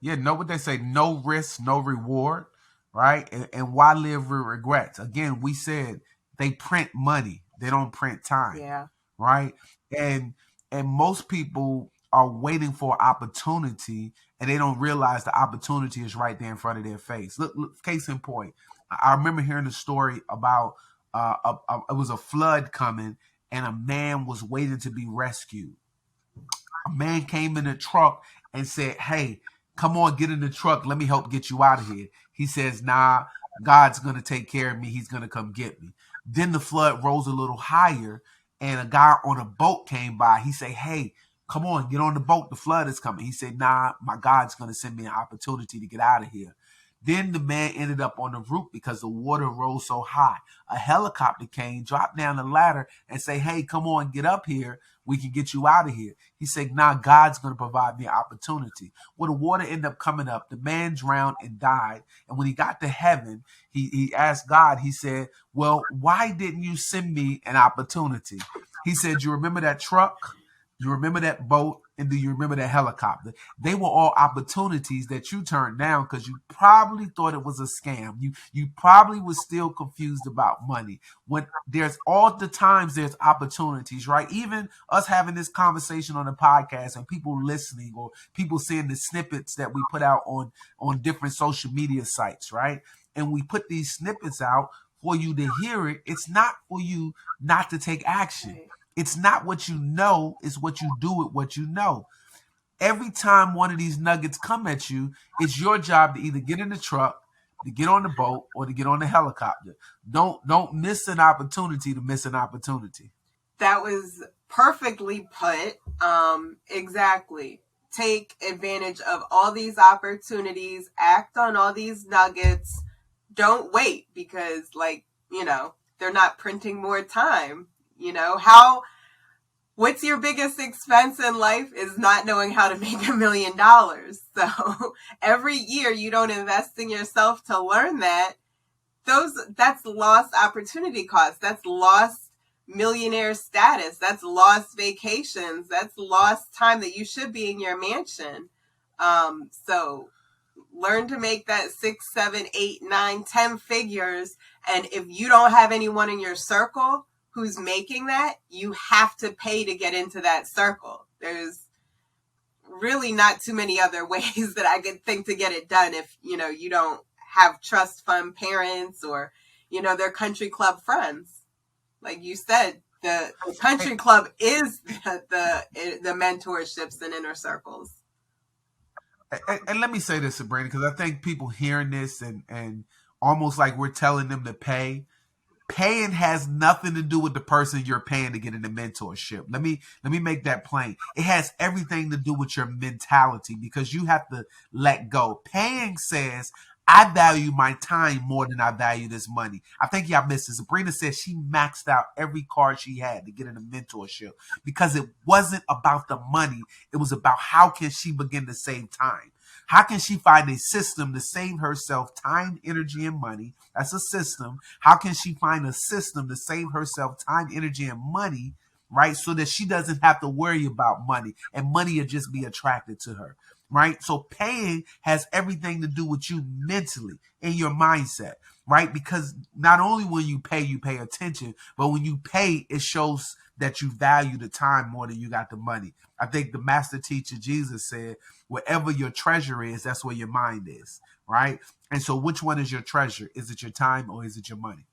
Yeah, know what they say, no risk, no reward, right? And why live with regrets? Again, we said they print money, they don't print time, Yeah. right? And and most people are waiting for opportunity and they don't realize the opportunity is right there in front of their face. Look, case in point, I remember hearing a story about it was a flood coming and a man was waiting to be rescued. A man came in a truck and said, "Hey, come on, get in the truck. Let me help get you out of here." He says, "Nah, God's going to take care of me. He's going to come get me." Then the flood rose a little higher and a guy on a boat came by. He said, "Hey, come on, get on the boat. The flood is coming." He said, "Nah, my God's going to send me an opportunity to get out of here." Then the man ended up on the roof because the water rose so high. A helicopter came, dropped down the ladder, and say, "Hey, come on, get up here. We can get you out of here." He said, "Nah, God's going to provide me an opportunity." Well, the water ended up coming up. The man drowned and died. And when he got to heaven, he asked God, he said, "Well, why didn't you send me an opportunity?" He said, "You remember that truck? You remember that boat? And do you remember that helicopter? They were all opportunities that you turned down because you probably thought it was a scam. You probably was still confused about money. When there's all the times there's opportunities, right? Even us having this conversation on the podcast and people listening or people seeing the snippets that we put out on different social media sites, right? And we put these snippets out for you to hear it. It's not for you not to take action. Right. It's not what you know, it's what you do with what you know. Every time one of these nuggets come at you, it's your job to either get in the truck, to get on the boat, or to get on the helicopter. Don't miss an opportunity to miss an opportunity. That was perfectly put. Exactly. Take advantage of all these opportunities, act on all these nuggets. Don't wait because, like, they're not printing more time. What's your biggest expense in life is not knowing how to make $1 million. So every year you don't invest in yourself to learn that, that's lost opportunity cost. That's lost millionaire status. That's lost vacations. That's lost time that you should be in your mansion. So learn to make that 6, 7, 8, 9, 10 figures. And if you don't have anyone in your circle who's making that, you have to pay to get into that circle. There's really not too many other ways that I could think to get it done if, you don't have trust fund parents or, their country club friends. Like you said, the country club is the mentorships and inner circles. And let me say this, Sabrina, because I think people hearing this and almost like we're telling them to pay. Paying has nothing to do with the person you're paying to get in the mentorship. Let me make that plain. It has everything to do with your mentality because you have to let go. Paying says, "I value my time more than I value this money." I think y'all missed it. Sabrina said she maxed out every card she had to get in the mentorship because it wasn't about the money. It was about how can she begin to save time. How can she find a system to save herself time, energy, and money? That's a system. How can she find a system to save herself time, energy, and money, right? So that she doesn't have to worry about money and money will just be attracted to her, right? So paying has everything to do with you mentally in your mindset, right? Because not only when you pay attention, but when you pay, it shows that you value the time more than you got the money. I think the master teacher Jesus said, "Wherever your treasure is, that's where your mind is," right? And so which one is your treasure? Is it your time or is it your money?